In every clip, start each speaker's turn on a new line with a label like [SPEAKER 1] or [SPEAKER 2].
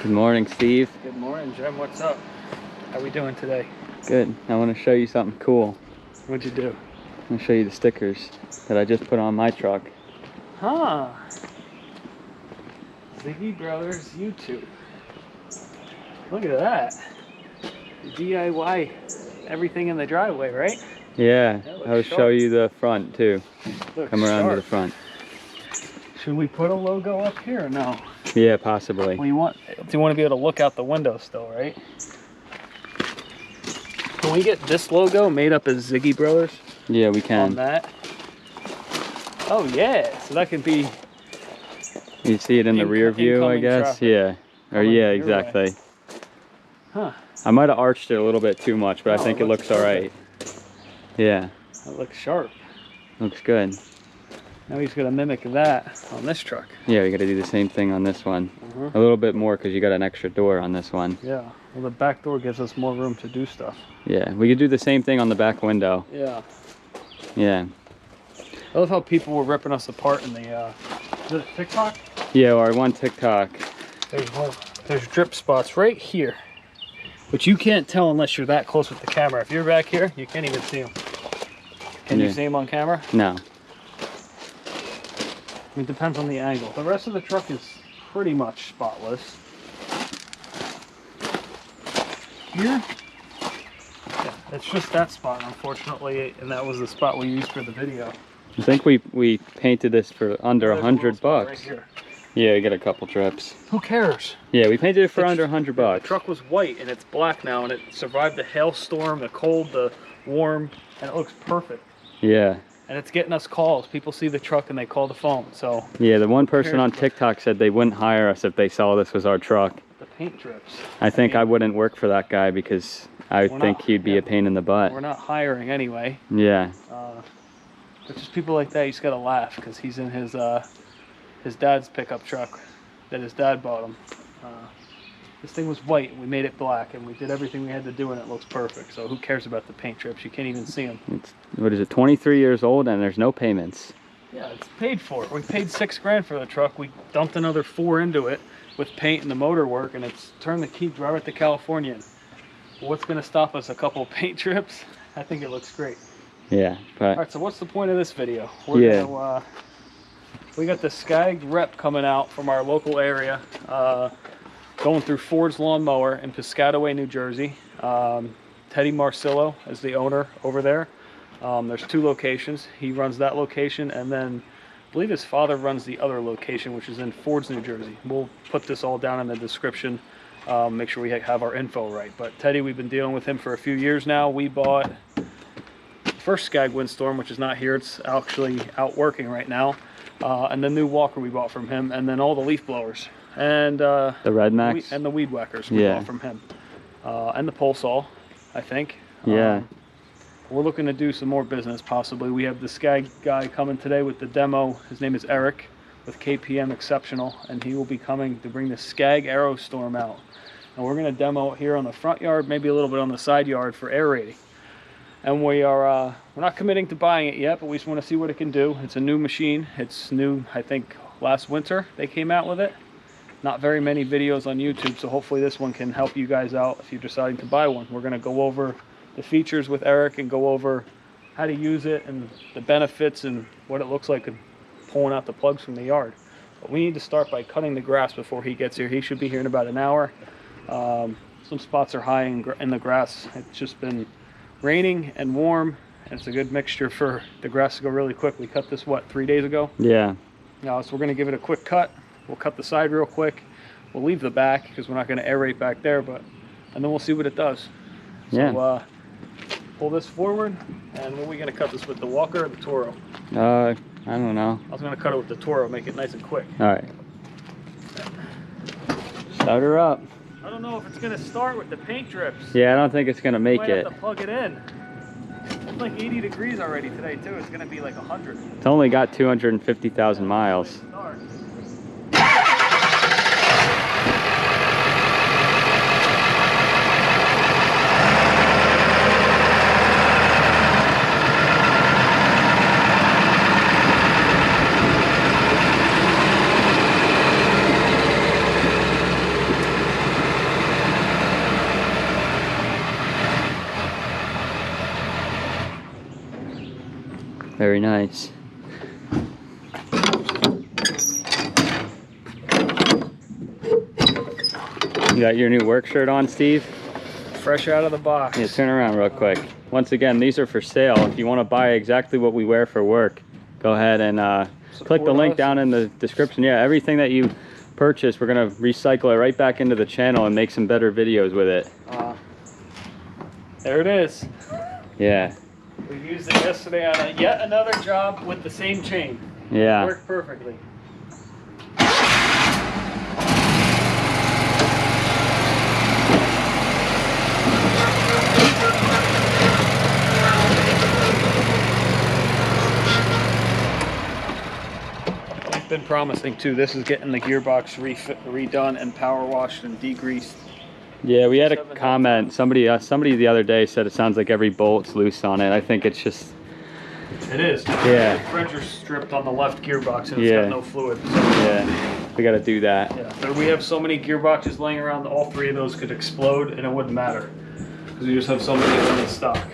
[SPEAKER 1] Good morning, Steve.
[SPEAKER 2] Good morning, Jim. What's up? How we doing today?
[SPEAKER 1] Good. I want to show you something cool.
[SPEAKER 2] What'd you do?
[SPEAKER 1] I'm going to show you the stickers that I just put on my truck.
[SPEAKER 2] Huh. Ziggy Brothers YouTube. Look at that. DIY everything in the driveway, right?
[SPEAKER 1] Yeah, I'll show you the front too. Come around
[SPEAKER 2] sharp.
[SPEAKER 1] to the front.
[SPEAKER 2] Should we put a logo up here or no?
[SPEAKER 1] Yeah, possibly.
[SPEAKER 2] Well, you want to be able to look out the window still, right? Can we get this logo made up as Ziggy Brothers?
[SPEAKER 1] Yeah, we can.
[SPEAKER 2] On that? Oh yeah, so that could be...
[SPEAKER 1] You see it in the rear view, I guess?
[SPEAKER 2] Traffic.
[SPEAKER 1] Yeah. Or yeah, exactly.
[SPEAKER 2] Huh.
[SPEAKER 1] I might have arched it a little bit too much, but I think it looks alright. Yeah.
[SPEAKER 2] That looks sharp.
[SPEAKER 1] Looks good.
[SPEAKER 2] Now he's gonna mimic that on this truck.
[SPEAKER 1] Yeah, we got to do the same thing on this one. A little bit more because you got an extra door on this one.
[SPEAKER 2] Yeah. Well, the back door gives us more room to do stuff.
[SPEAKER 1] Yeah, we could do the same thing on the back window.
[SPEAKER 2] Yeah.
[SPEAKER 1] Yeah.
[SPEAKER 2] I love how people were ripping us apart in the, is it TikTok?
[SPEAKER 1] Yeah, or one TikTok.
[SPEAKER 2] There's drip spots right here, which you can't tell unless you're that close with the camera. If you're back here, you can't even see them. Can you see them on camera?
[SPEAKER 1] No.
[SPEAKER 2] It depends on the angle. The rest of the truck is pretty much spotless. Here, yeah, it's just that spot, unfortunately, and that was the spot we used for the video.
[SPEAKER 1] I think we painted this for under $100 bucks.
[SPEAKER 2] Right here.
[SPEAKER 1] Yeah, we got a couple trips.
[SPEAKER 2] Who cares?
[SPEAKER 1] Yeah, we painted it for under $100 bucks.
[SPEAKER 2] The truck was white and it's black now, and it survived the hailstorm, the cold, the warm, and it looks perfect.
[SPEAKER 1] Yeah.
[SPEAKER 2] And it's getting us calls. People see the truck and they call the phone. So
[SPEAKER 1] yeah, the one person on TikTok said they wouldn't hire us if they saw this was our truck.
[SPEAKER 2] The paint drips.
[SPEAKER 1] I think I wouldn't work for that guy because I think he'd be a pain in the butt.
[SPEAKER 2] We're not hiring anyway.
[SPEAKER 1] Yeah.
[SPEAKER 2] But just people like that, you just gotta laugh because he's in his dad's pickup truck that his dad bought him. This thing was white and we made it black and we did everything we had to do and it looks perfect. So who cares about the paint drips? You can't even see them.
[SPEAKER 1] It's, what is it, 23 years old and there's no payments.
[SPEAKER 2] Yeah, it's paid for. We paid $6 grand for the truck. We dumped another 4 into it with paint and the motor work, and it's turned the key right to California. What's gonna stop us? A couple of paint trips? I think it looks great.
[SPEAKER 1] Yeah, but...
[SPEAKER 2] All right, so what's the point of this video? We're gonna, we got the Scag rep coming out from our local area, going through Ford's Lawnmower in Piscataway, New Jersey. Teddy Marsillo is the owner over there. There's 2 locations. He runs that location, and then I believe his father runs the other location, which is in Ford's, New Jersey. We'll put this all down in the description, make sure we have our info right. But Teddy, we've been dealing with him for a few years now. We bought the first Scag Windstorm, which is not here. It's actually out working right now. And the new walker we bought from him, and then all the leaf blowers. And the
[SPEAKER 1] Red Max?
[SPEAKER 2] And the weed whackers we bought from him. And the pole saw, I think.
[SPEAKER 1] Yeah.
[SPEAKER 2] We're looking to do some more business, possibly. We have the Scag guy coming today with the demo. His name is Eric with KPM Exceptional, and he will be coming to bring the Scag Aerstorm out. And we're going to demo it here on the front yard, maybe a little bit on the side yard for aerating. And we're not committing to buying it yet, but we just want to see what it can do. It's a new machine. It's new, I think, last winter they came out with it. Not very many videos on YouTube, so hopefully this one can help you guys out if you're deciding to buy one. We're going to go over the features with Eric and go over how to use it and the benefits and what it looks like and pulling out the plugs from the yard. But we need to start by cutting the grass before he gets here. He should be here in about an hour. Some spots are high in the grass. It's just been raining and warm, and it's a good mixture for the grass to go really quick. We cut this, what, 3 days ago?
[SPEAKER 1] Yeah.
[SPEAKER 2] So we're going to give it a quick cut. We'll cut the side real quick. We'll leave the back because we're not going to aerate back there, and then we'll see what it does.
[SPEAKER 1] Yeah.
[SPEAKER 2] So pull this forward, and when are we going to cut this with the Walker or the Toro?
[SPEAKER 1] I don't know.
[SPEAKER 2] I was going to cut it with the Toro, make it nice and quick.
[SPEAKER 1] All right. Start her up.
[SPEAKER 2] I don't know if it's going to start with the paint drips.
[SPEAKER 1] Yeah, I don't think it's gonna make
[SPEAKER 2] Might
[SPEAKER 1] it.
[SPEAKER 2] have to plug it in. It's like 80 degrees already today too. It's going to be like 100.
[SPEAKER 1] It's only got 250,000 miles. Very nice. You got your new work shirt on, Steve?
[SPEAKER 2] Fresh out of the box.
[SPEAKER 1] Yeah, turn around real quick. Once again, these are for sale. If you want to buy exactly what we wear for work, go ahead and click the link down in the description. Yeah, everything that you purchase, we're going to recycle it right back into the channel and make some better videos with it.
[SPEAKER 2] There it is.
[SPEAKER 1] Yeah.
[SPEAKER 2] We used it yesterday on yet another job with the same chain.
[SPEAKER 1] Yeah.
[SPEAKER 2] It worked perfectly. I've been promising too. This is getting the gearbox redone and power washed and degreased.
[SPEAKER 1] Yeah, we had a comment. Somebody the other day said it sounds like every bolt's loose on it. I think it's just.
[SPEAKER 2] It is.
[SPEAKER 1] Yeah.
[SPEAKER 2] The pressure stripped on the left gearbox and it's got no fluid. So
[SPEAKER 1] yeah, we got to do that.
[SPEAKER 2] Yeah. We have so many gearboxes laying around. All three of those could explode and it wouldn't matter because we just have so many of them in stock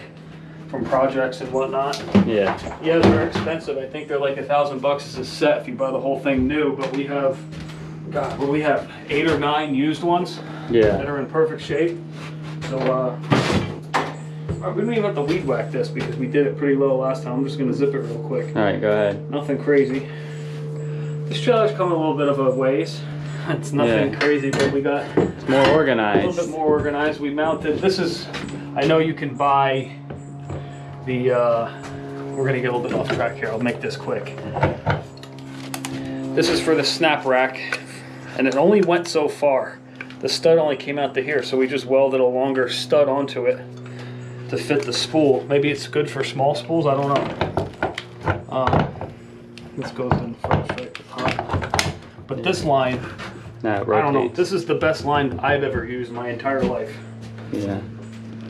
[SPEAKER 2] from projects and whatnot.
[SPEAKER 1] Yeah.
[SPEAKER 2] Yeah, they're expensive. I think they're like $1,000 as a set if you buy the whole thing new. But we have, God, well, we have 8 or 9 used ones.
[SPEAKER 1] Yeah.
[SPEAKER 2] That are in perfect shape. So we don't even have to weed whack this because we did it pretty low last time. I'm just gonna zip it real quick.
[SPEAKER 1] All right, go ahead.
[SPEAKER 2] Nothing crazy. This trailer's coming a little bit of a ways. It's nothing crazy, but we got
[SPEAKER 1] it's more organized.
[SPEAKER 2] A little bit more organized. We mounted. This is. I know you can buy the. We're gonna get a little bit off track here. I'll make this quick. This is for the snap rack, and it only went so far. The stud only came out to here, so we just welded a longer stud onto it to fit the spool. Maybe it's good for small spools, I don't know. This goes in first, right at the top. But this line, I don't know, this is the best line I've ever used in my entire life.
[SPEAKER 1] Yeah.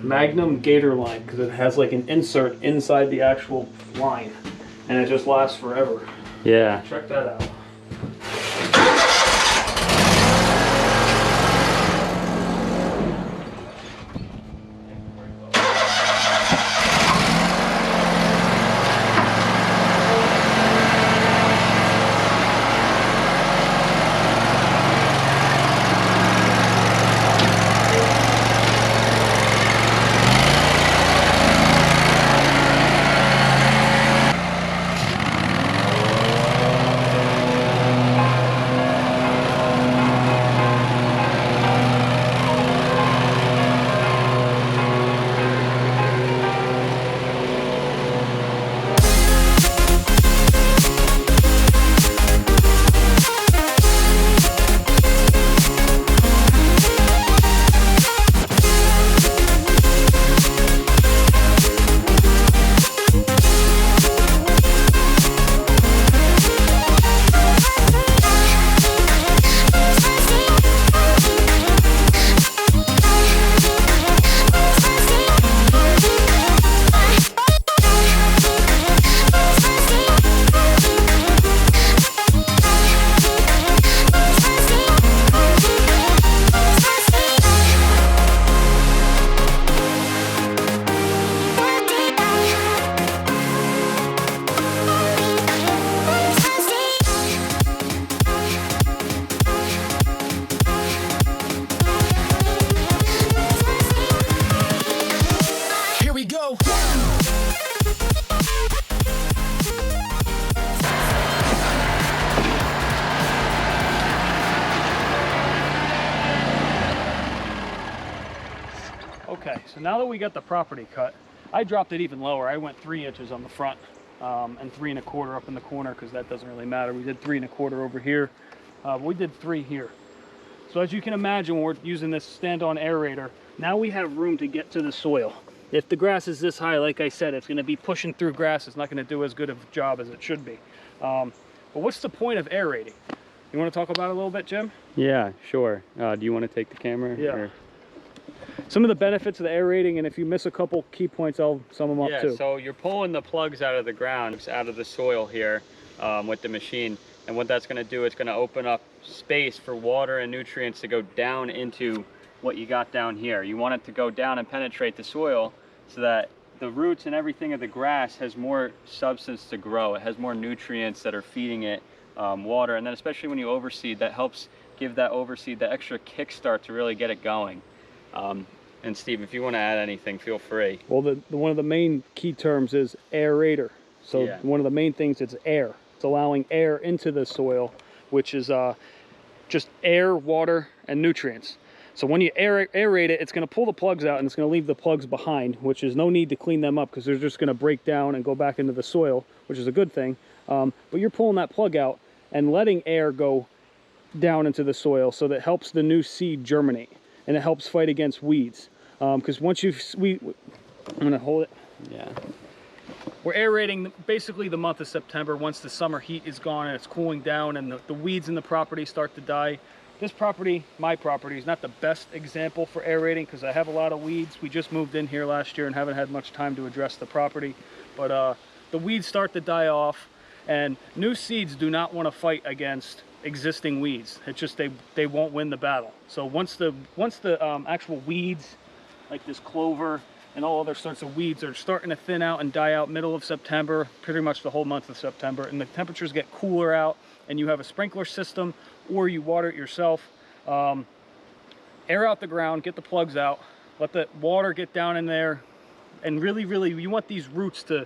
[SPEAKER 2] Magnum Gator line, because it has like an insert inside the actual line, and it just lasts forever.
[SPEAKER 1] Yeah.
[SPEAKER 2] Check that out. Okay, so now that we got the property cut, I dropped it even lower. I went 3 inches on the front and 3 1/4 up in the corner because that doesn't really matter. We did 3 1/4 over here. We did 3 here. So as you can imagine, when we're using this stand-on aerator, now we have room to get to the soil. If the grass is this high, like I said, it's going to be pushing through grass. It's not going to do as good of a job as it should be. But what's the point of aerating? You want to talk about it a little bit, Jim?
[SPEAKER 1] Yeah, sure. Do you want to take the camera?
[SPEAKER 2] Yeah.
[SPEAKER 1] Or?
[SPEAKER 2] Some of the benefits of the aerating, and if you miss a couple key points, I'll sum them up too.
[SPEAKER 1] Yeah, so you're pulling the plugs out of the ground, out of the soil here with the machine. And what that's going to do, it's going to open up space for water and nutrients to go down into what you got down here. You want it to go down and penetrate the soil so that the roots and everything of the grass has more substance to grow. It has more nutrients that are feeding it water. And then especially when you overseed, that helps give that overseed the extra kickstart to really get it going. And Steve, if you want to add anything, feel free.
[SPEAKER 2] Well, one of the main key terms is aerator. So
[SPEAKER 1] yeah.
[SPEAKER 2] One of the main things is air. It's allowing air into the soil, which is just air, water, and nutrients. So when you aerate it, it's going to pull the plugs out and it's going to leave the plugs behind, which is no need to clean them up because they're just going to break down and go back into the soil, which is a good thing. But you're pulling that plug out and letting air go down into the soil, so that helps the new seed germinate and it helps fight against weeds. Because once I'm going to hold it.
[SPEAKER 1] Yeah.
[SPEAKER 2] We're aerating basically the month of September once the summer heat is gone and it's cooling down and the weeds in the property start to die. This property, my property, is not the best example for aerating because I have a lot of weeds. We just moved in here last year and haven't had much time to address the property. But the weeds start to die off and new seeds do not want to fight against existing weeds. It's just they won't win the battle. So once the actual weeds, like this clover and all other sorts of weeds, are starting to thin out and die out middle of September, pretty much the whole month of September, and the temperatures get cooler out and you have a sprinkler system or you water it yourself, air out the ground, get the plugs out, let the water get down in there, and really you want these roots to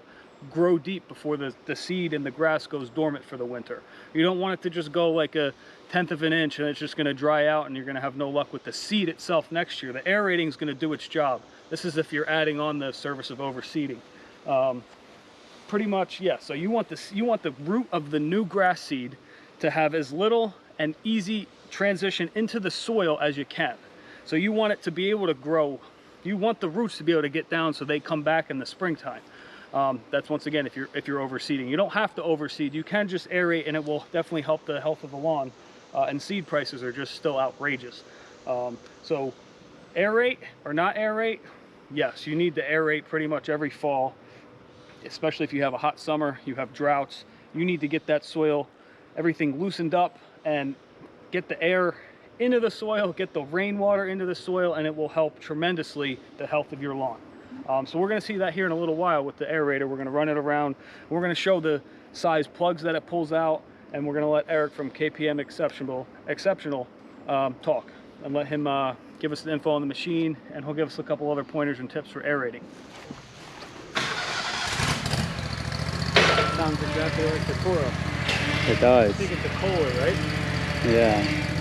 [SPEAKER 2] grow deep before the seed and the grass goes dormant for the winter. You don't want it to just go like a 1/10 of an inch and it's just going to dry out and you're going to have no luck with the seed itself next year. The aerating is going to do its job. This is if you're adding on the service of overseeding. Pretty much, yeah. So you want the root of the new grass seed to have as little and easy transition into the soil as you can. So you want it to be able to grow. You want the roots to be able to get down so they come back in the springtime. That's once again if you're overseeding. You don't have to overseed. You can just aerate and it will definitely help the health of the lawn. And seed prices are just still outrageous. So aerate or not aerate, yes, you need to aerate pretty much every fall, especially if you have a hot summer, you have droughts. You need to get that soil, everything loosened up and get the air into the soil, get the rainwater into the soil, and it will help tremendously the health of your lawn. So we're going to see that here in a little while with the aerator. We're going to run it around. We're going to show the size plugs that it pulls out, and we're going to let Eric from KPM Exceptional talk and let him give us the info on the machine, and he'll give us a couple other pointers and tips for aerating. Sounds exactly like the Toro.
[SPEAKER 1] It does.
[SPEAKER 2] I think it's a Kohler, right?
[SPEAKER 1] Yeah.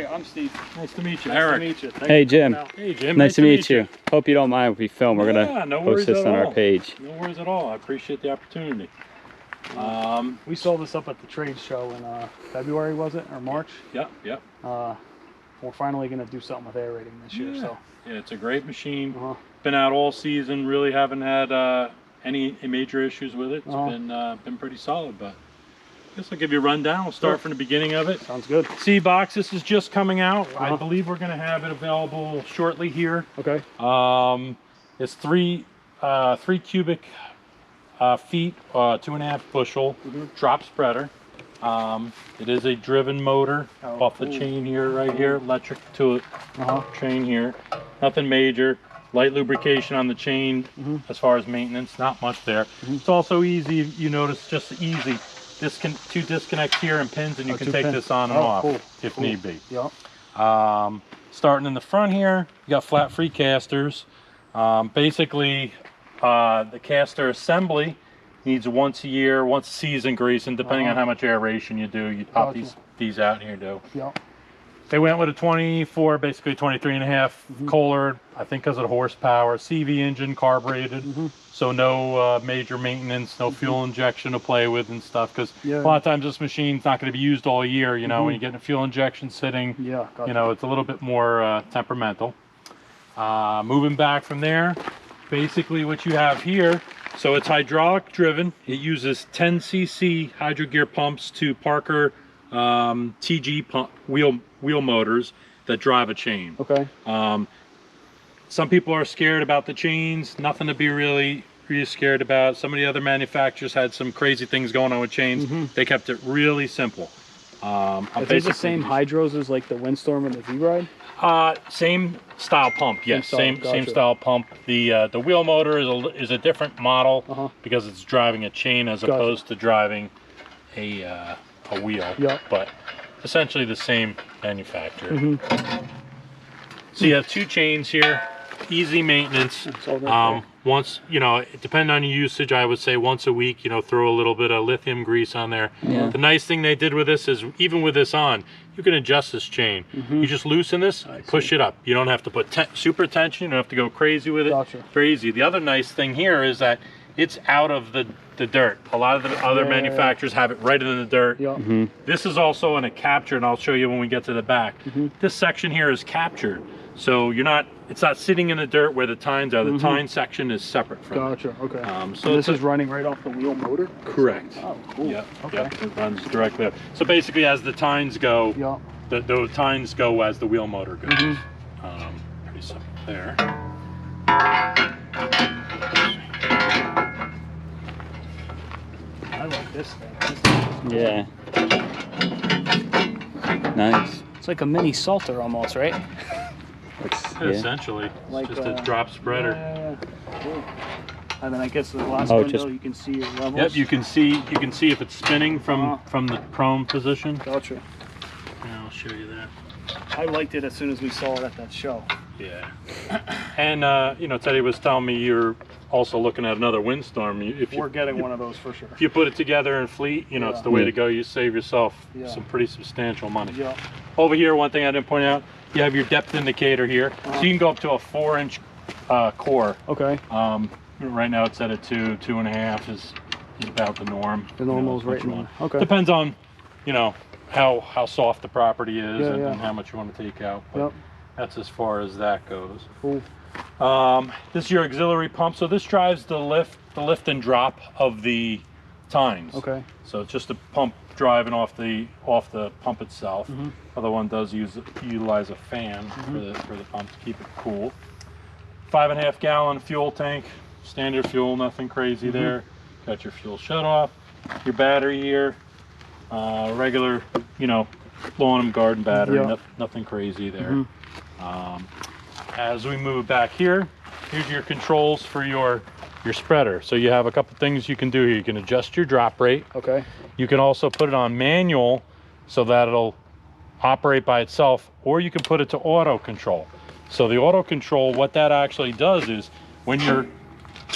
[SPEAKER 2] I'm Steve.
[SPEAKER 3] Nice to meet you,
[SPEAKER 2] Nice
[SPEAKER 3] Eric.
[SPEAKER 2] to meet you. Thanks
[SPEAKER 1] Hey,
[SPEAKER 2] for
[SPEAKER 1] Jim.
[SPEAKER 2] coming out.
[SPEAKER 3] Hey, Jim.
[SPEAKER 1] Nice to meet you. Hope you don't mind if we film. We're gonna
[SPEAKER 3] no
[SPEAKER 1] post
[SPEAKER 3] worries
[SPEAKER 1] this
[SPEAKER 3] at
[SPEAKER 1] on our
[SPEAKER 3] all.
[SPEAKER 1] page.
[SPEAKER 3] No worries at all. I appreciate the opportunity.
[SPEAKER 2] We saw this up at the trade show in February, was it, or March?
[SPEAKER 3] Yep.
[SPEAKER 2] We're finally going to do something with aerating this year. So
[SPEAKER 3] Yeah, it's a great machine. Been out all season. Really haven't had any major issues with it. It's been pretty solid. But I guess I'll give you a rundown. We'll start from the beginning of it.
[SPEAKER 2] Sounds good.
[SPEAKER 3] Seed box. This is just coming out. I believe we're going to have it available shortly here.
[SPEAKER 2] Okay.
[SPEAKER 3] It's three cubic feet, 2.5 bushel drop spreader. It is a driven motor off the chain here, right here, electric to it chain here. Nothing major. Light lubrication on the chain. As far as maintenance, not much there. It's also easy. You notice just easy. Two disconnects here and pins, and you can take this on and off if need be.
[SPEAKER 2] Yep.
[SPEAKER 3] Starting in the front here, you got flat free casters. Basically, the caster assembly needs once a season greasing, depending on how much aeration you do. You pop these out here, do.
[SPEAKER 2] Yep.
[SPEAKER 3] They went with a 24, basically 23.5 Kohler, I think because of the horsepower, CV engine, carbureted, so no major maintenance, no fuel injection to play with and stuff, because a lot of times this machine's not going to be used all year, you know, when you get a fuel injection sitting, you know, it's a little bit more temperamental. Moving back from there, basically what you have here, so it's hydraulic driven. It uses 10cc hydro gear pumps to Parker TG pump, wheel motors that drive a chain.
[SPEAKER 2] Okay.
[SPEAKER 3] Some people are scared about the chains. Nothing to be really scared about. Some of the other manufacturers had some crazy things going on with chains. They kept it really simple.
[SPEAKER 2] Are they the same hydros as like the Windstorm and the V-Ride?
[SPEAKER 3] Same style pump, yes. Same
[SPEAKER 2] gotcha.
[SPEAKER 3] style pump. The wheel motor is a different model because it's driving a chain as opposed to driving a wheel. But essentially the same manufacturer. So you have two chains here, easy maintenance. Once, you know, depending on your usage, I would say once a week, you know, throw a little bit of lithium grease on there. The nice thing they did with this is, even with this on, you can adjust this chain. You just loosen this, push it up. You don't have to put super tension, you don't have to go crazy with it. Very easy. The other nice thing here is that it's out of the dirt. A lot of the other manufacturers have it right in the dirt. This is also in a capture, and I'll show you when we get to the back. This section here is captured, so it's not sitting in the dirt where the tines are. The tine section is separate from it.
[SPEAKER 2] Okay.
[SPEAKER 3] So
[SPEAKER 2] this is running right off the wheel motor?
[SPEAKER 3] Correct.
[SPEAKER 2] Oh, cool.
[SPEAKER 3] It runs directly up. So basically, as the tines go, the tines go as the wheel motor goes. Pretty simple there.
[SPEAKER 2] I like this thing.
[SPEAKER 1] Yeah. Nice.
[SPEAKER 2] It's like a mini Salter almost, right?
[SPEAKER 3] Essentially, it's just a drop spreader.
[SPEAKER 2] Cool. And then I guess the last window, you can see your levels.
[SPEAKER 3] Yep, you can see if it's spinning from the prone position.
[SPEAKER 2] Gotcha.
[SPEAKER 3] And I'll show you that.
[SPEAKER 2] I liked it as soon as we saw it at that show.
[SPEAKER 3] Yeah. And you know, Teddy was telling me you're also looking at another Windstorm.
[SPEAKER 2] We're getting one of those for sure.
[SPEAKER 3] If you put it together in fleet, you know, it's the way to go. You save yourself some pretty substantial money. Over here, one thing I didn't point out, you have your depth indicator here. So you can go up to a 4-inch core.
[SPEAKER 2] Okay.
[SPEAKER 3] Right now it's at a 2.5 is about the norm.
[SPEAKER 2] The normal is right in. Okay.
[SPEAKER 3] Depends on, you know, how soft the property is and how much you want to take out. But that's as far as that goes.
[SPEAKER 2] Cool.
[SPEAKER 3] This is your auxiliary pump. So this drives the lift and drop of the tines.
[SPEAKER 2] Okay.
[SPEAKER 3] So it's just a pump driving off the pump itself. Other one does utilize a fan for the pump to keep it cool. 5.5 gallon fuel tank, standard fuel, nothing crazy there. Got your fuel shut off. Your battery here, regular, you know, lawn and garden battery, nothing crazy there. As we move back here, here's your controls for your spreader. So you have a couple things you can do here. You can adjust your drop rate.
[SPEAKER 2] Okay.
[SPEAKER 3] You can also put it on manual so that it'll operate by itself, or you can put it to auto control. So the auto control, what that actually does is when you're,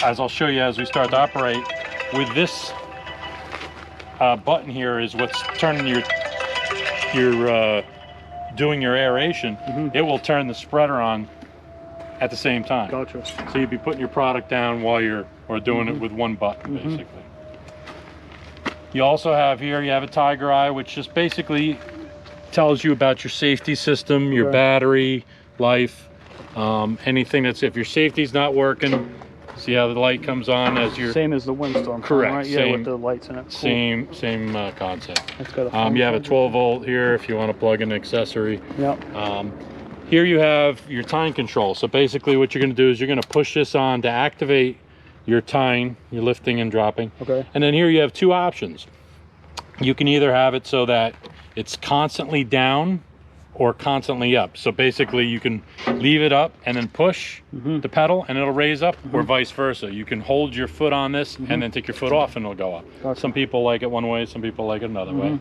[SPEAKER 3] as I'll show you as we start to operate, with this button here is what's turning your doing your aeration. It will turn the spreader on at the same time.
[SPEAKER 2] Gotcha.
[SPEAKER 3] So you'd be putting your product down while you're doing it with one button, basically. You also have here, you have a Tiger Eye, which just basically tells you about your safety system, your battery life, anything that's, if your safety's not working, see how the light comes on as your...
[SPEAKER 2] Same as the Windstorm.
[SPEAKER 3] Correct.
[SPEAKER 2] Right? Yeah, with the lights in it. Cool.
[SPEAKER 3] Same concept.
[SPEAKER 2] That's got a
[SPEAKER 3] you have a 12 volt here if you want to plug in an accessory.
[SPEAKER 2] Yep.
[SPEAKER 3] Here you have your tine control. So basically what you're going to do is you're going to push this on to activate your tine, your lifting and dropping.
[SPEAKER 2] Okay.
[SPEAKER 3] And then here you have two options. You can either have it so that it's constantly down, or constantly up. So basically you can leave it up and then push the pedal and it'll raise up, or vice versa. You can hold your foot on this and then take your foot off and it'll go up.
[SPEAKER 2] Gotcha.
[SPEAKER 3] Some people like it one way, some people like it another way.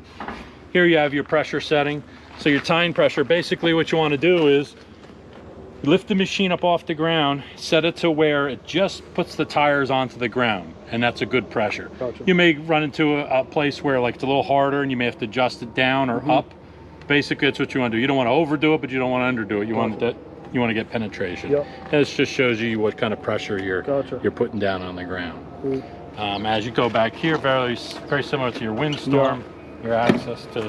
[SPEAKER 3] Here you have your pressure setting. So your tine pressure, basically what you want to do is lift the machine up off the ground, set it to where it just puts the tires onto the ground, and that's a good pressure.
[SPEAKER 2] Gotcha.
[SPEAKER 3] You may run into a place where like it's a little harder and you may have to adjust it down or up. Basically, that's what you want to do. You don't want to overdo it, but you don't want to underdo it. You want to get penetration. And this just shows you what kind of pressure you're putting down on the ground. As you go back here, very similar to your windstorm, your access to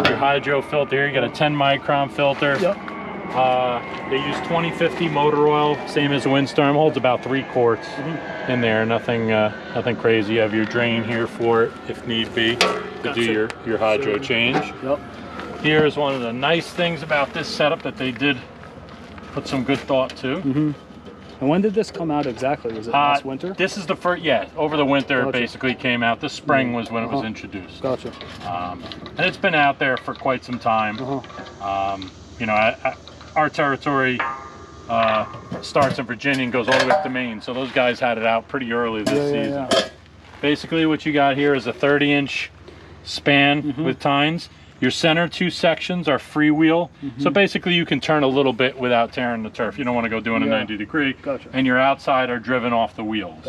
[SPEAKER 3] your hydro filter. Here you got a 10 micron filter. They use 2050 motor oil, same as a windstorm. Holds about 3 quarts in there. Nothing crazy. You have your drain here for it if need be to do your hydro change. Here's one of the nice things about this setup that they did put some good thought to.
[SPEAKER 2] And when did this come out exactly? Was it last winter?
[SPEAKER 3] This is the first, over the winter it basically came out. This spring was when it was introduced. And it's been out there for quite some time. You know, our territory starts in Virginia and goes all the way up to Maine, so those guys had it out pretty early this season. Basically what you got here is a 30-inch span with tines. Your center 2 sections are freewheel, so basically you can turn a little bit without tearing the turf. You don't want to go doing a 90 degree. And your outside are driven off the wheels.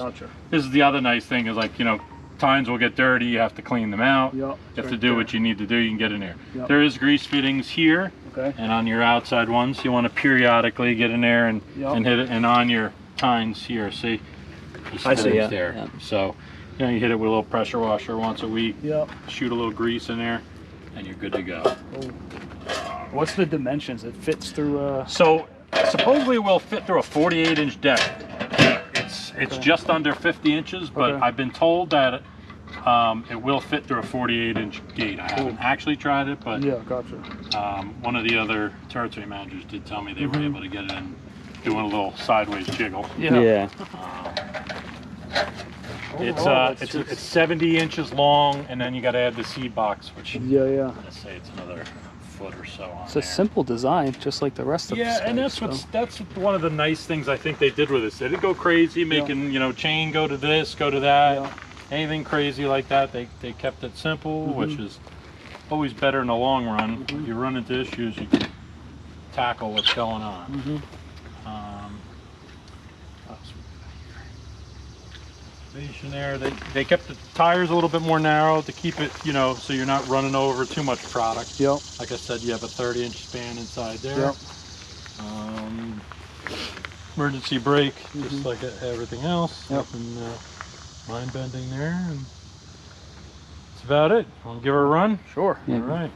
[SPEAKER 3] This is the other nice thing is, like, you know, tines will get dirty, you have to clean them out. You have to do what you need to do, you can get in there. There is grease fittings here, and on your outside ones, you want to periodically get in there and hit it, and on your tines here, see?
[SPEAKER 1] I see,
[SPEAKER 3] there. So, you know, you hit it with a little pressure washer once a week, shoot a little grease in there, and you're good to go.
[SPEAKER 2] What's the dimensions? It fits through
[SPEAKER 3] So, supposedly it will fit through a 48-inch deck. It's just under 50 inches, but I've been told that it will fit through a 48-inch gate. I haven't actually tried it, but one of the other territory managers did tell me they were able to get it in doing a little sideways jiggle. It's 70 inches long, and then you got to add the seed box, which let's say it's another foot or so on.
[SPEAKER 2] It's a simple design, just like the rest of the
[SPEAKER 3] and that's one of the nice things I think they did with this. They didn't go crazy making, you know, chain go to this, go to that, anything crazy like that. They kept it simple, which is always better in the long run. If you run into issues, you can tackle what's going on. There, they kept the tires a little bit more narrow to keep it, you know, so you're not running over too much product. Like I said, you have a 30-inch span inside there. Emergency brake, just like everything else. And line bending there, and that's about it. Want to give her a run?
[SPEAKER 2] Sure.
[SPEAKER 3] All right.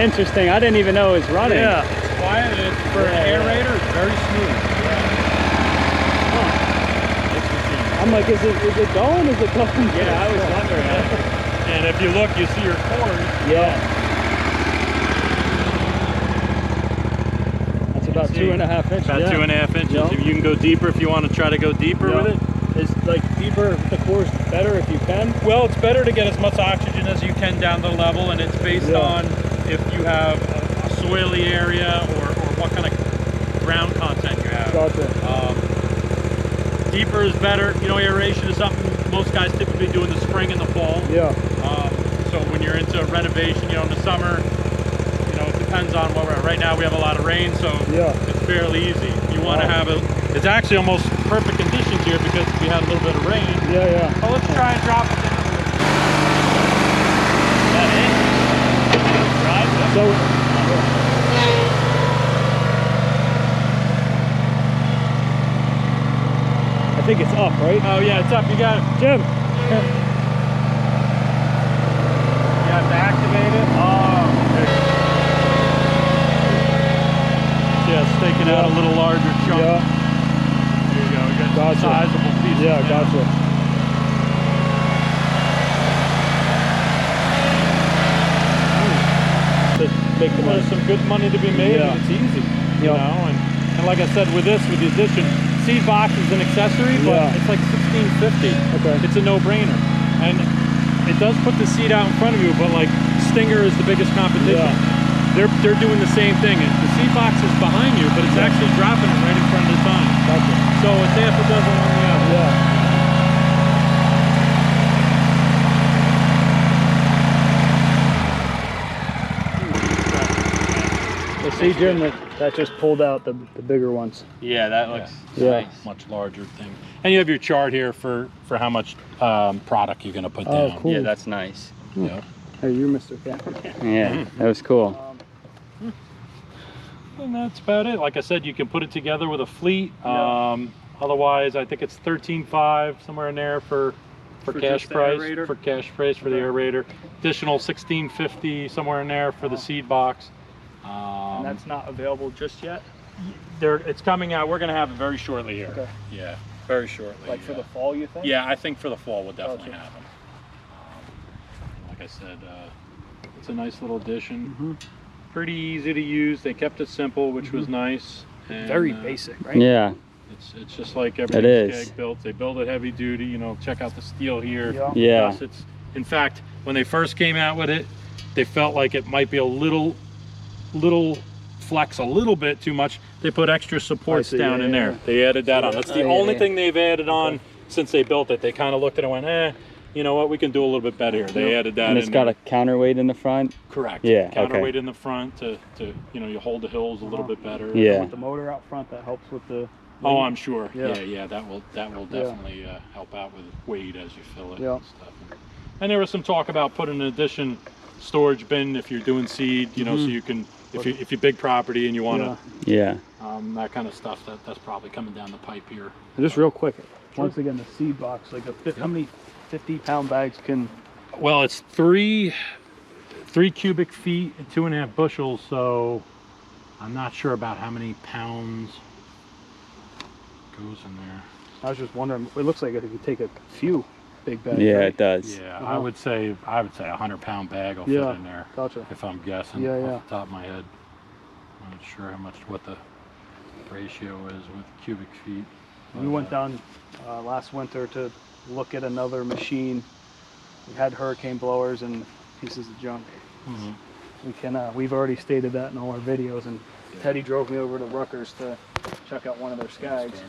[SPEAKER 1] Interesting. I didn't even know it was running.
[SPEAKER 2] Yeah.
[SPEAKER 3] It's quiet. It's for an aerator. It's very smooth.
[SPEAKER 1] I'm like, is it going? Is it going?
[SPEAKER 3] Yeah, I was wondering. And if you look, you see your cord.
[SPEAKER 1] Yeah. That's about 2.5 inches.
[SPEAKER 3] About 2.5 inches.
[SPEAKER 1] Yep.
[SPEAKER 3] You can go deeper if you want to try to go deeper with it.
[SPEAKER 1] Is like deeper, the core's better if you can?
[SPEAKER 3] Well, it's better to get as much oxygen as you can down the level, and it's based on if you have a soily area or what kind of ground content you have.
[SPEAKER 1] Gotcha.
[SPEAKER 3] Deeper is better. You know, aeration is something most guys typically do in the spring and the fall.
[SPEAKER 1] Yeah.
[SPEAKER 3] So when you're into renovation, you know, in the summer, you know, it depends on what we're at. Right now we have a lot of rain, so it's fairly easy. You want to have it's actually almost perfect conditions here because we had a little bit of rain.
[SPEAKER 1] Yeah, yeah.
[SPEAKER 3] So let's try and drop it down.
[SPEAKER 1] So, I think it's up, right?
[SPEAKER 3] Oh yeah, it's up. You got it.
[SPEAKER 1] Jim.
[SPEAKER 3] You have to activate it. Yeah, it's taking out a little larger chunk.
[SPEAKER 1] Yeah.
[SPEAKER 3] There you go. We got some sizable pieces.
[SPEAKER 1] Yeah,
[SPEAKER 3] now.
[SPEAKER 1] gotcha.
[SPEAKER 3] There's some good money to be made, and it's easy, you know. And like I said, with the addition, seed box is an accessory, but it's like $16.50.
[SPEAKER 1] Okay.
[SPEAKER 3] It's a no-brainer, and it does put the seed out in front of you. But like Stinger is the biggest competition. They're doing the same thing. And the seed box is behind you, but it's actually dropping it right in front of the time.
[SPEAKER 1] Gotcha.
[SPEAKER 3] So it's half a dozen on the other.
[SPEAKER 1] Yeah. See, Jim, that just pulled out the bigger ones.
[SPEAKER 2] Yeah, that looks
[SPEAKER 3] nice. Much larger thing. And you have your chart here for how much product you're going to put down.
[SPEAKER 1] Cool.
[SPEAKER 2] Yeah, that's nice.
[SPEAKER 3] Yeah.
[SPEAKER 1] Hey, you're Mr. Captain.
[SPEAKER 2] Yeah, that was cool.
[SPEAKER 3] And that's about it. Like I said, you can put it together with a fleet. Otherwise, I think it's $13.5 somewhere in there for cash price. For cash price for the aerator. Additional $16.50 somewhere in there for the seed box.
[SPEAKER 2] And that's not available just yet?
[SPEAKER 3] It's coming out. We're going to have it very shortly here.
[SPEAKER 2] Okay.
[SPEAKER 3] Yeah, very shortly.
[SPEAKER 2] Like for the fall, you think?
[SPEAKER 3] Yeah, I think for the fall we'll definitely have them. Like I said, it's a nice little addition. Pretty easy to use. They kept it simple, which was nice. And,
[SPEAKER 2] very basic, right?
[SPEAKER 1] Yeah.
[SPEAKER 3] It's just like everything Scag built. They build it heavy duty. You know, check out the steel here.
[SPEAKER 1] Yeah.
[SPEAKER 3] Plus it's, in fact, when they first came out with it, they felt like it might be a little flex a little bit too much. They put extra supports down in there. They added that on. That's the only thing they've added on since they built it. They kind of looked at it and went, you know what, we can do a little bit better here. They added that in.
[SPEAKER 1] And it's got a counterweight in the front?
[SPEAKER 3] Correct.
[SPEAKER 1] Yeah,
[SPEAKER 3] counterweight in the front to you know, you hold the hills a little bit better.
[SPEAKER 1] Yeah.
[SPEAKER 2] With the motor out front, that helps with the...
[SPEAKER 3] Oh, I'm sure.
[SPEAKER 2] Yeah.
[SPEAKER 3] Yeah, that will definitely help out with weight as you fill it and stuff. And there was some talk about putting an addition storage bin if you're doing seed, you know, so you can, if you big property and you want to, that kind of stuff. That's probably coming down the pipe here.
[SPEAKER 2] And just real quick, once again, the seed box, like how many 50-pound bags can?
[SPEAKER 3] Well, it's three cubic feet and 2.5 bushels. So I'm not sure about how many pounds goes in there.
[SPEAKER 2] I was just wondering. It looks like if you take a few big bags.
[SPEAKER 1] Yeah,
[SPEAKER 2] right?
[SPEAKER 1] it does.
[SPEAKER 3] Yeah, I would say a 100-pound bag will fit in there.
[SPEAKER 2] Gotcha.
[SPEAKER 3] If I'm guessing off the top of my head. I'm not sure what the ratio is with cubic feet.
[SPEAKER 2] We went down last winter to look at another machine. We had hurricane blowers and pieces of junk. We've already stated that in all our videos, and Teddy drove me over to Rutgers to check out one of their Skags.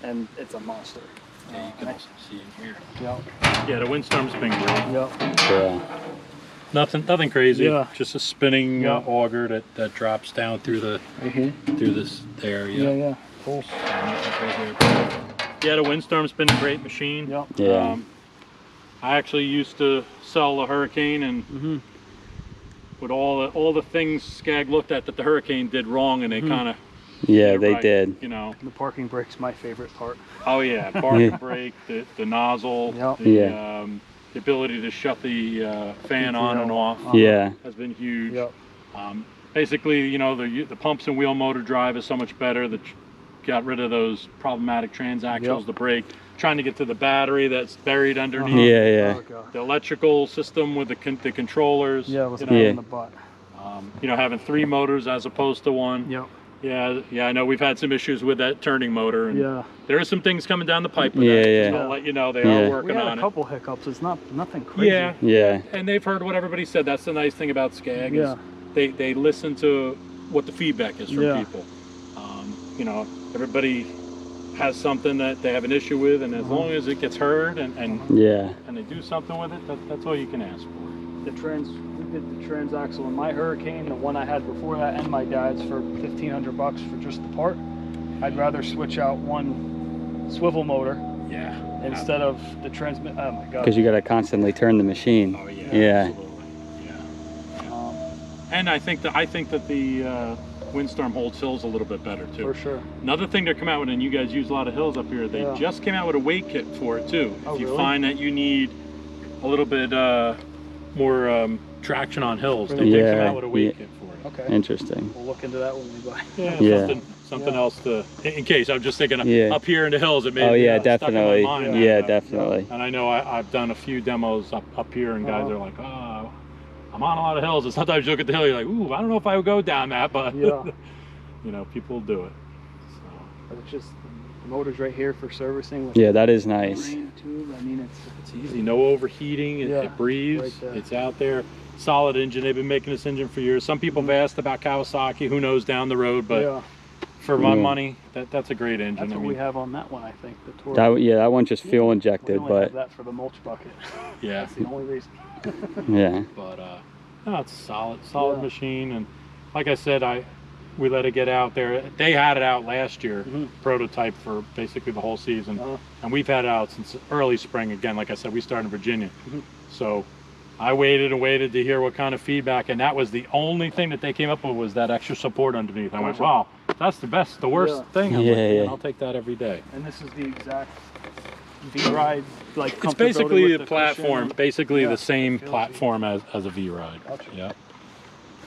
[SPEAKER 2] And it's a monster.
[SPEAKER 3] Yeah, you can also see in here.
[SPEAKER 2] Yep.
[SPEAKER 3] Yeah, the windstorm's been great.
[SPEAKER 2] Yep.
[SPEAKER 1] Yeah.
[SPEAKER 3] Nothing crazy.
[SPEAKER 2] Yeah.
[SPEAKER 3] Just a spinning auger that drops down through the through this area.
[SPEAKER 2] Yeah. Cool.
[SPEAKER 3] Yeah, the windstorm's been a great machine.
[SPEAKER 2] Yep.
[SPEAKER 1] Yeah.
[SPEAKER 3] I actually used to sell the Hurricane, and with all the things Scag looked at that the Hurricane did wrong, and they kind of
[SPEAKER 1] they did.
[SPEAKER 3] You know,
[SPEAKER 2] The parking brake's my favorite part.
[SPEAKER 3] oh yeah, parking brake, the nozzle, the ability to shut the fan on and off
[SPEAKER 1] Yeah.
[SPEAKER 3] has been huge.
[SPEAKER 2] Yep.
[SPEAKER 3] Basically, you know, the pumps and wheel motor drive is so much better. Got rid of those problematic transaxles, the brake, trying to get to the battery that's buried underneath.
[SPEAKER 1] Yeah.
[SPEAKER 3] The electrical system with the controllers.
[SPEAKER 2] Yeah, it was
[SPEAKER 1] Yeah.
[SPEAKER 2] in the butt.
[SPEAKER 3] You know, having 3 motors as opposed to 1.
[SPEAKER 2] Yep.
[SPEAKER 3] Yeah, I know we've had some issues with that turning motor. And there are some things coming down the pipe with that. Just I'll let you know, they are working on it.
[SPEAKER 2] We had a couple hiccups. It's nothing crazy.
[SPEAKER 3] Yeah. And they've heard what everybody said. That's the nice thing about Scag. Is they listen to what the feedback is from people. You know, everybody has something that they have an issue with, and as long as it gets heard and they do something with it, that's all you can ask for.
[SPEAKER 2] We did the transaxle in my Hurricane, the one I had before that, and my dad's for $1,500 for just the part. I'd rather switch out one swivel motor instead of the transmit. Oh my god!
[SPEAKER 1] Because you got to constantly turn the machine.
[SPEAKER 3] Oh yeah.
[SPEAKER 1] Yeah.
[SPEAKER 3] Absolutely. And I think that the Windstorm holds hills a little bit better too.
[SPEAKER 2] For sure.
[SPEAKER 3] Another thing they're coming out with, and you guys use a lot of hills up here, they just came out with a weight kit for it too. If you find that you need a little bit more traction on hills, they did come out with a weight kit for it.
[SPEAKER 2] Okay.
[SPEAKER 1] Interesting.
[SPEAKER 2] We'll look into that when we buy.
[SPEAKER 3] Something else to, in case. I'm just thinking up here in the hills, it may
[SPEAKER 1] definitely.
[SPEAKER 3] Stuck in my mind
[SPEAKER 1] definitely.
[SPEAKER 3] And I know I've done a few demos up here, and guys are like, oh, I'm on a lot of hills, and sometimes you look at the hill, you're like, ooh, I don't know if I would go down that, but you know, people do it. So.
[SPEAKER 2] But it's just the motor's right here for servicing.
[SPEAKER 1] Yeah, that is nice.
[SPEAKER 2] Tube. I mean,
[SPEAKER 3] it's easy, no overheating. It breathes. Right, it's out there. Solid engine. They've been making this engine for years. Some people have asked about Kawasaki. Who knows down the road, but for my money, that's a great engine.
[SPEAKER 2] That's what we have on that one, I think. The Toro.
[SPEAKER 1] That one just fuel injected,
[SPEAKER 2] we only have that for the mulch bucket.
[SPEAKER 3] Yeah,
[SPEAKER 2] that's the only reason.
[SPEAKER 3] But no, it's a solid machine, and like I said, we let it get out there. They had it out last year, prototype for basically the whole season, and we've had it out since early spring. Again, like I said, we started in Virginia, so I waited and waited to hear what kind of feedback, and that was the only thing that they came up with, was that extra support underneath. I went, wow, that's the worst thing. I'm like, I'll take that every day.
[SPEAKER 2] And this is the exact V-Ride, like
[SPEAKER 3] it's basically a platform, basically the same platform as a V-Ride.
[SPEAKER 2] Gotcha.
[SPEAKER 3] Yeah,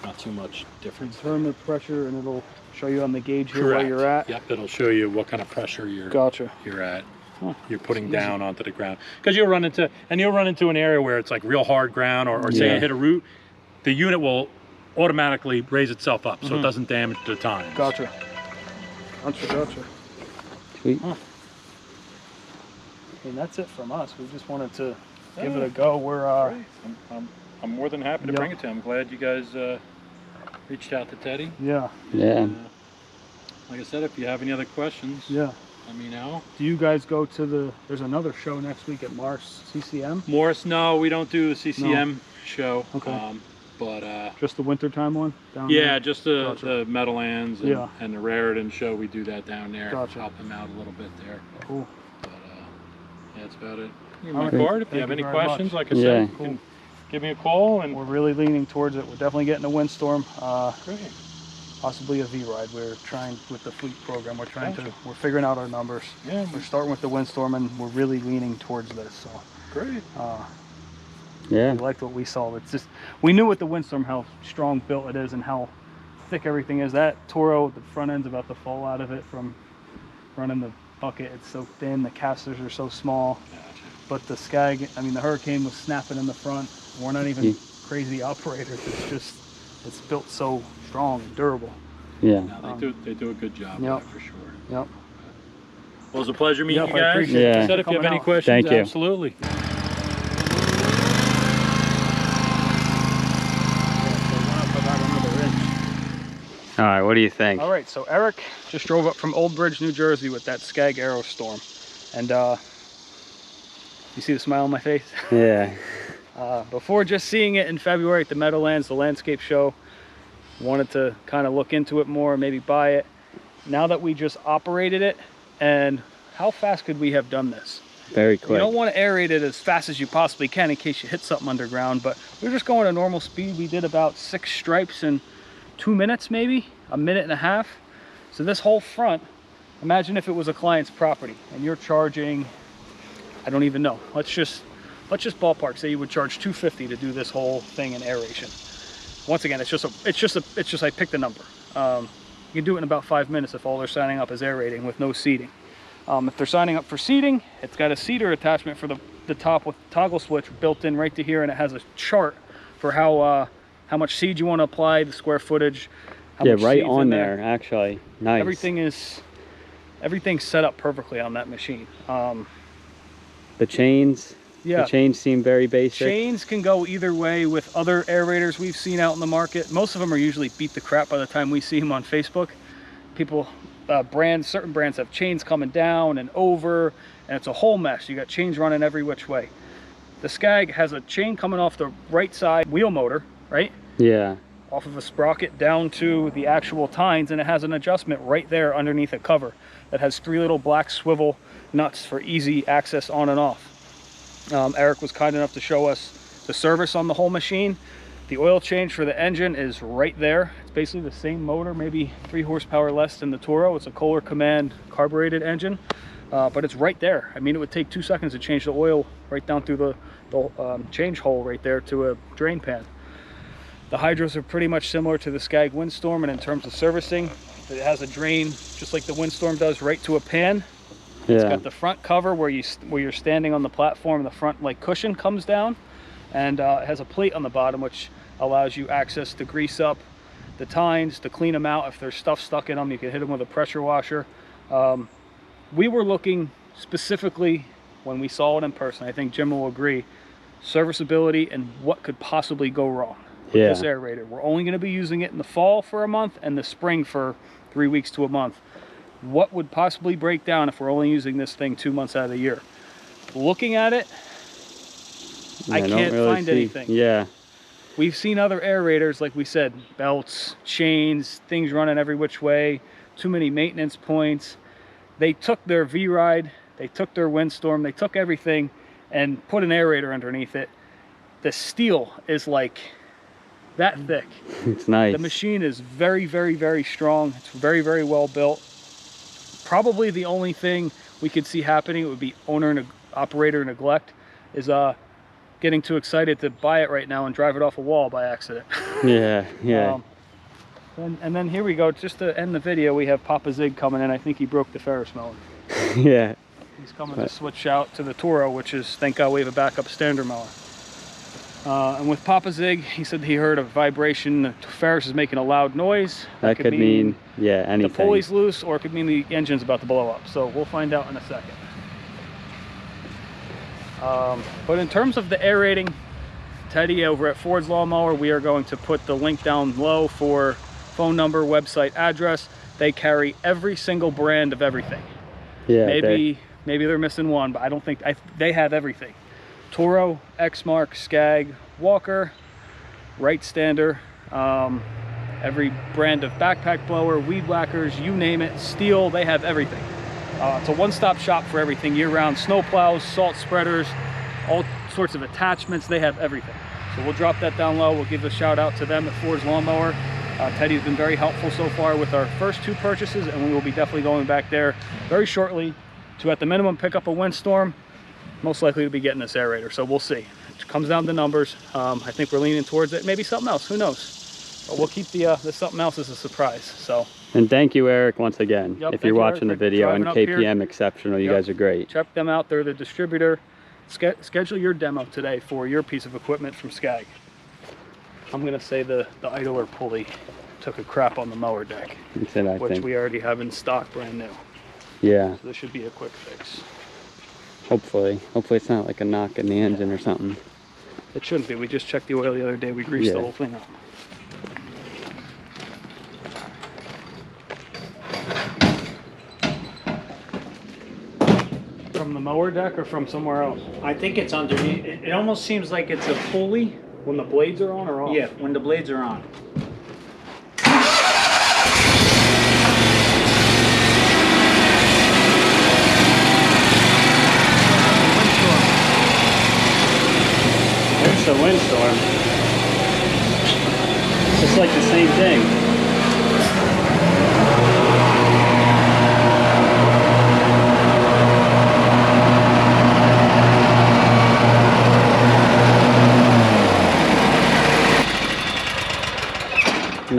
[SPEAKER 3] not too much difference.
[SPEAKER 2] Turn the pressure, and it'll show you on the gauge here where you're at.
[SPEAKER 3] Yep, it'll show you what kind of pressure you're at. You're putting down onto the ground, because you'll run into an area where it's like real hard ground, or say you hit a root, the unit will automatically raise itself up so it doesn't damage the tines.
[SPEAKER 2] Gotcha.
[SPEAKER 1] Sweet.
[SPEAKER 2] And that's it from us. We just wanted to give it a go. We're
[SPEAKER 3] I'm more than happy to bring it to him. I'm glad you guys reached out to Teddy.
[SPEAKER 2] Yeah.
[SPEAKER 3] Like I said, if you have any other questions, let me know.
[SPEAKER 2] Do you guys go to there's another show next week at CCM?
[SPEAKER 3] Morris, no, we don't do the CCM show.
[SPEAKER 2] Okay.
[SPEAKER 3] But
[SPEAKER 2] just the wintertime one down there?
[SPEAKER 3] Just the Meadowlands and the Raritan show. We do that down there.
[SPEAKER 2] Gotcha.
[SPEAKER 3] Help them out a little bit there.
[SPEAKER 2] Cool.
[SPEAKER 3] But that's about it. Here's my card. If you have any questions, like I said, you can give me a call. And
[SPEAKER 2] we're really leaning towards it. We're definitely getting a Windstorm. Possibly a V-Ride. We're trying with the fleet program. We're figuring out our numbers.
[SPEAKER 3] Yeah.
[SPEAKER 2] We're starting with the Windstorm, and we're really leaning towards this. So.
[SPEAKER 3] Great.
[SPEAKER 2] We liked what we saw. It's just, we knew with the Windstorm how strong built it is and how thick everything is. That Toro, the front end's about to fall out of it from running the bucket. It's so thin. The casters are so small. But the Scag, I mean, the Hurricane was snapping in the front. We're not even crazy operators. It's just, it's built so strong and durable.
[SPEAKER 1] Yeah.
[SPEAKER 3] No, they do a good job for sure.
[SPEAKER 2] Yep.
[SPEAKER 3] Well, it was a pleasure meeting you guys.
[SPEAKER 2] I appreciate
[SPEAKER 3] Like I said, if you have any questions,
[SPEAKER 1] Thank you.
[SPEAKER 3] Absolutely.
[SPEAKER 1] All right, what do you think?
[SPEAKER 2] All right, so Eric just drove up from Old Bridge, New Jersey with that Scag Aerstorm. And you see the smile on my face?
[SPEAKER 1] Yeah.
[SPEAKER 2] Before just seeing it in February at the Meadowlands, the landscape show, wanted to kind of look into it more, maybe buy it. Now that we just operated it, and how fast could we have done this?
[SPEAKER 1] Very quick.
[SPEAKER 2] You don't want to aerate it as fast as you possibly can in case you hit something underground, but we were just going at normal speed. We did about 6 stripes in 2 minutes, maybe a minute and a half. So this whole front, imagine if it was a client's property and you're charging, I don't even know, let's just let's just ballpark say you would charge $250 to do this whole thing in aeration. Once again, it's just I picked a number. You can do it in about 5 minutes if all they're signing up is aerating with no seeding. If they're signing up for seeding, it's got a seeder attachment for the top with toggle switch built in right to here, and it has a chart for how much seed you want to apply, the square footage.
[SPEAKER 1] Yeah, right on there, actually. Nice.
[SPEAKER 2] Everything's set up perfectly on that machine.
[SPEAKER 1] The chains.
[SPEAKER 2] Yeah.
[SPEAKER 1] The chains seem very basic.
[SPEAKER 2] Chains can go either way with other aerators we've seen out in the market. Most of them are usually beat the crap by the time we see them on Facebook. People, certain brands have chains coming down and over, and it's a whole mess. You got chains running every which way. The Scag has a chain coming off the right side wheel motor, right?
[SPEAKER 1] Yeah.
[SPEAKER 2] Off of a sprocket down to the actual tines, and it has an adjustment right there underneath a cover that has 3 little black swivel nuts for easy access on and off. Eric was kind enough to show us the service on the whole machine. The oil change for the engine is right there. It's basically the same motor, maybe 3 horsepower less than the Toro. It's a Kohler Command carbureted engine, but it's right there. I mean, it would take 2 seconds to change the oil right down through the change hole right there to a drain pan. The hydros are pretty much similar to the Scag Windstorm, and in terms of servicing, it has a drain just like the Windstorm does right to a pan.
[SPEAKER 1] Yeah.
[SPEAKER 2] It's got the front cover where you're standing on the platform. The front like cushion comes down, and it has a plate on the bottom which allows you access to grease up the tines, to clean them out. If there's stuff stuck in them, you can hit them with a pressure washer. We were looking specifically, when we saw it in person, I think Jim will agree, serviceability and what could possibly go wrong with this aerator. We're only going to be using it in the fall for a month and the spring for 3 weeks to a month. What would possibly break down if we're only using this thing 2 months out of the year? Looking at it,
[SPEAKER 1] Yeah,
[SPEAKER 2] I can't
[SPEAKER 1] really
[SPEAKER 2] find anything.
[SPEAKER 1] Yeah.
[SPEAKER 2] We've seen other aerators, like we said, belts, chains, things running every which way, too many maintenance points. They took their V-Ride, they took their Windstorm, they took everything and put an aerator underneath it. The steel is like that thick.
[SPEAKER 1] It's nice.
[SPEAKER 2] The machine is very, very, very strong. It's very, very well built. Probably the only thing we could see happening, it would be owner and operator neglect, is getting too excited to buy it right now and drive it off a wall by accident.
[SPEAKER 1] Yeah, yeah.
[SPEAKER 2] And then here we go, just to end the video, we have Papa Zig coming in. I think he broke the Ferris mower.
[SPEAKER 1] Yeah.
[SPEAKER 2] He's coming to switch out to the Toro, which is, thank God we have a backup standard mower. And with Papa Zig, he said he heard a vibration. The Ferris is making a loud noise.
[SPEAKER 1] That could mean, yeah, anything.
[SPEAKER 2] The pulley's loose, or it could mean the engine's about to blow up. So we'll find out in a second. But in terms of the aerating, Teddy over at Ford's Lawnmower, we are going to put the link down low for phone number, website, address. They carry every single brand of everything.
[SPEAKER 1] Yeah.
[SPEAKER 2] Maybe they're missing one, but I don't think they have everything. Toro, Exmark, Scag, Walker, Right Stander, every brand of backpack blower, weed whackers, you name it, steel, they have everything. It's a one-stop shop for everything year-round. Snow plows, salt spreaders, all sorts of attachments, they have everything. So we'll drop that down low. We'll give a shout out to them at Ford's Lawnmower. Teddy's been very helpful so far with our first 2 purchases, and we will be definitely going back there very shortly to, at the minimum, pick up a Windstorm. Most likely to be getting this aerator, so we'll see. It comes down to numbers. I think we're leaning towards it. Maybe something else, who knows? But we'll keep the something else as a surprise. So.
[SPEAKER 1] And thank you, Eric, once again.
[SPEAKER 2] Yep,
[SPEAKER 1] if you're watching the video, and KPM
[SPEAKER 2] here.
[SPEAKER 1] Exceptional, you guys are great.
[SPEAKER 2] Check them out. They're the distributor. Schedule your demo today for your piece of equipment from Scag. I'm gonna say the idler pulley took a crap on the mower deck, which we already have in stock, brand new.
[SPEAKER 1] Yeah.
[SPEAKER 2] So this should be a quick fix.
[SPEAKER 1] Hopefully it's not like a knock in the engine or something.
[SPEAKER 2] It shouldn't be. We just checked the oil the other day. We greased the whole thing up. From the mower deck or from somewhere else?
[SPEAKER 4] I think it's underneath. It almost seems like it's a pulley.
[SPEAKER 2] When the blades are on or off?
[SPEAKER 4] Yeah, when the blades are on.
[SPEAKER 1] There's the Windstorm. It's like the same thing.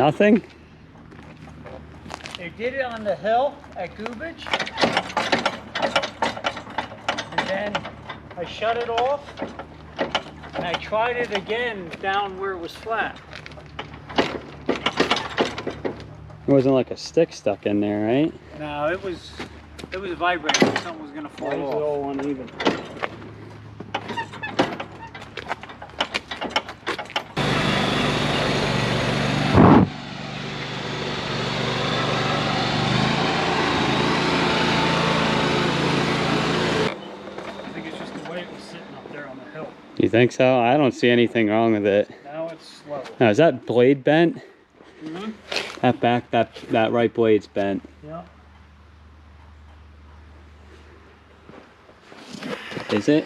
[SPEAKER 1] Nothing?
[SPEAKER 4] They did it on the hill at Goobage. And then I shut it off. And I tried it again down where it was flat.
[SPEAKER 1] It wasn't like a stick stuck in there, right?
[SPEAKER 4] No, it was vibrating. Something was gonna fall
[SPEAKER 2] Why is
[SPEAKER 4] off.
[SPEAKER 2] it all uneven? I think it's just the way it was sitting up there on the hill.
[SPEAKER 1] You think so? I don't see anything wrong with it.
[SPEAKER 2] Now it's level.
[SPEAKER 1] Now, is that blade bent?
[SPEAKER 2] Mm-hmm.
[SPEAKER 1] That back, that right blade's bent.
[SPEAKER 2] Yeah.
[SPEAKER 1] Is it?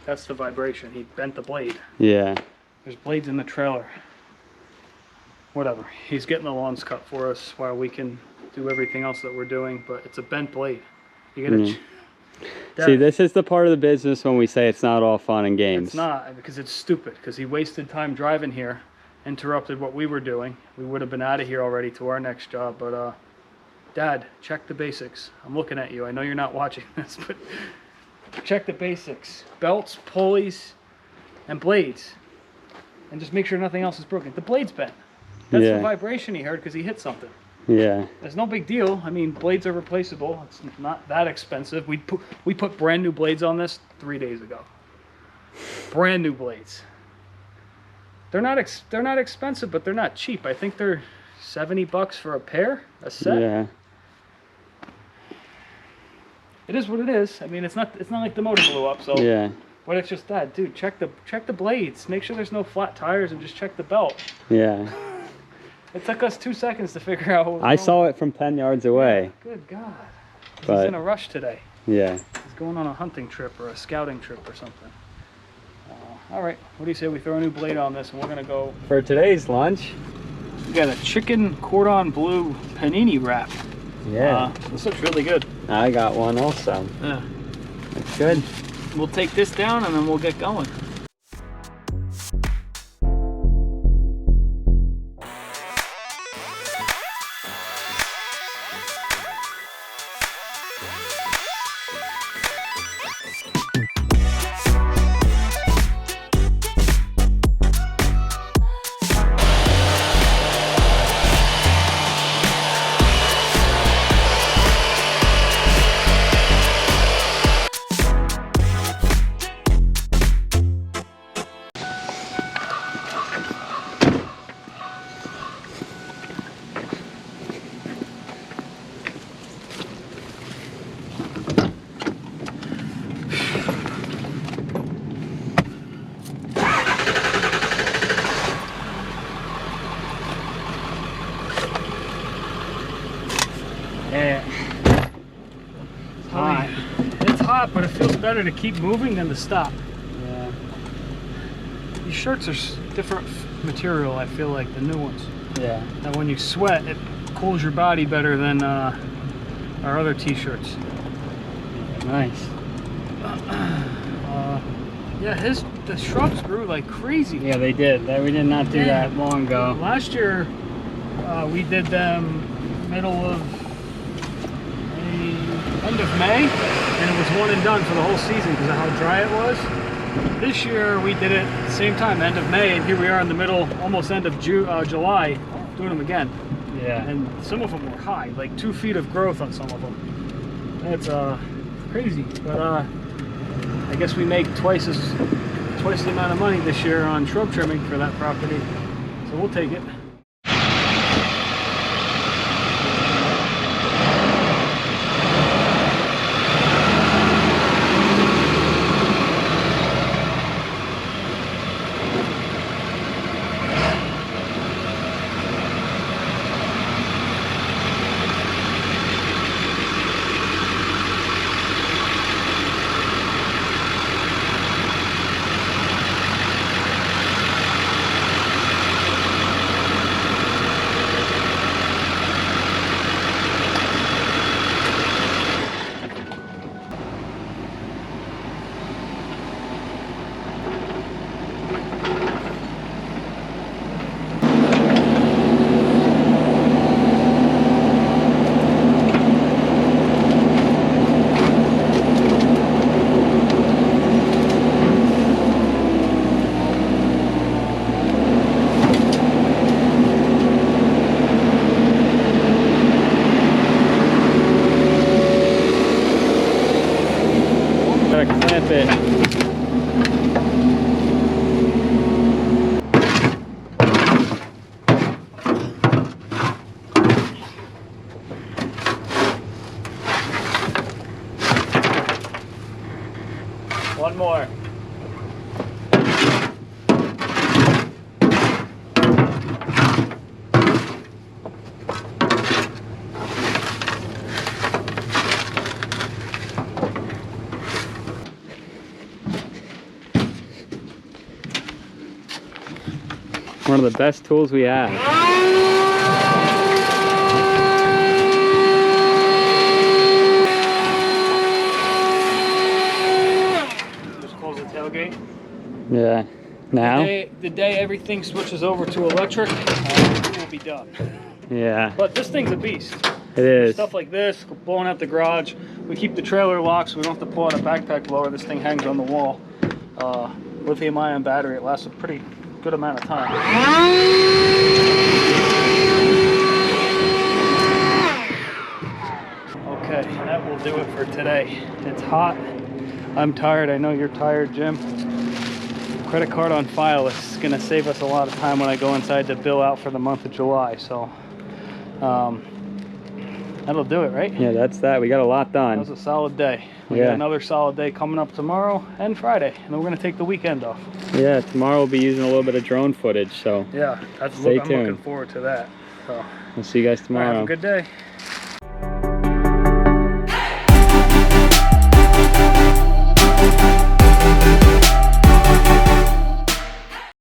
[SPEAKER 2] That's the vibration. He bent the blade.
[SPEAKER 1] Yeah.
[SPEAKER 2] There's blades in the trailer. Whatever. He's getting the lawns cut for us while we can do everything else that we're doing, but it's a bent blade. You gotta.
[SPEAKER 1] Mm. See, this is the part of the business when we say it's not all fun and games.
[SPEAKER 2] It's not, because it's stupid, because he wasted time driving here, interrupted what we were doing. We would have been out of here already to our next job, but Dad, check the basics. I'm looking at you. I know you're not watching this, but check the basics. Belts, pulleys, and blades. And just make sure nothing else is broken. The blade's bent. That's the vibration he heard because he hit something.
[SPEAKER 1] Yeah.
[SPEAKER 2] It's no big deal. I mean, blades are replaceable. It's not that expensive. We put brand new blades on this 3 days ago. Brand new blades. They're not expensive, but they're not cheap. I think they're $70 for a pair, a set.
[SPEAKER 1] Yeah.
[SPEAKER 2] It is what it is. I mean, it's not like the motor blew up. So
[SPEAKER 1] Yeah.
[SPEAKER 2] But it's just that, dude. Check the blades. Make sure there's no flat tires, and just check the belt.
[SPEAKER 1] Yeah.
[SPEAKER 2] It took us 2 seconds to figure out what was
[SPEAKER 1] I
[SPEAKER 2] wrong.
[SPEAKER 1] saw it from 10 yards away.
[SPEAKER 2] Good God.
[SPEAKER 1] But-
[SPEAKER 2] He's in a rush today.
[SPEAKER 1] Yeah.
[SPEAKER 2] He's going on a hunting trip or a scouting trip or something. All right, what do you say we throw a new blade on this and we're gonna go.
[SPEAKER 1] For today's lunch.
[SPEAKER 2] We got a chicken cordon bleu panini wrap.
[SPEAKER 1] Yeah.
[SPEAKER 2] This looks really good.
[SPEAKER 1] I got one also.
[SPEAKER 2] Yeah.
[SPEAKER 1] That's good.
[SPEAKER 2] We'll take this down and then we'll get going. Hot, but it feels better to keep moving than to stop.
[SPEAKER 1] Yeah.
[SPEAKER 2] These shirts are different material, I feel like, the new ones.
[SPEAKER 1] Yeah.
[SPEAKER 2] And when you sweat, it cools your body better than our other t-shirts.
[SPEAKER 1] Nice.
[SPEAKER 2] Yeah, the shrubs grew like crazy.
[SPEAKER 1] Yeah, they did. We did not do
[SPEAKER 2] Yeah.
[SPEAKER 1] that long ago.
[SPEAKER 2] Last year, we did them middle of end of May, and it was one and done for the whole season because of how dry it was. This year we did it at the same time, end of May, and here we are in the middle, almost end of July, doing them again.
[SPEAKER 1] Yeah.
[SPEAKER 2] And some of them were high, like 2 feet of growth on some of them. That's crazy, but I guess we make twice the amount of money this year on shrub trimming for that property, so we'll take it.
[SPEAKER 1] it.
[SPEAKER 2] One more.
[SPEAKER 1] One of the best tools we have.
[SPEAKER 2] Just close the tailgate.
[SPEAKER 1] Yeah. Now?
[SPEAKER 2] The day everything switches over to electric, it will be done.
[SPEAKER 1] Yeah.
[SPEAKER 2] But this thing's a beast.
[SPEAKER 1] It is.
[SPEAKER 2] Stuff like this, blowing out the garage. We keep the trailer locked so we don't have to pull out a backpack blower. This thing hangs on the wall. Lithium-ion battery. It lasts a pretty good amount of time. Okay, that will do it for today. It's hot. I'm tired. I know you're tired, Jim. Credit card on file is going to save us a lot of time when I go inside to bill out for the month of July. So that'll do it, right?
[SPEAKER 1] Yeah, that's that. We got a lot
[SPEAKER 2] That
[SPEAKER 1] done.
[SPEAKER 2] was a solid day. We
[SPEAKER 1] Yeah.
[SPEAKER 2] got another solid day coming up tomorrow and Friday. And then we're going to take the weekend off.
[SPEAKER 1] Yeah, tomorrow we'll be using a little bit of drone footage, so
[SPEAKER 2] Yeah, I'm
[SPEAKER 1] Stay
[SPEAKER 2] looking
[SPEAKER 1] tuned.
[SPEAKER 2] forward to that. So,
[SPEAKER 1] we'll see you guys
[SPEAKER 2] all right,
[SPEAKER 1] tomorrow.
[SPEAKER 2] have a good day.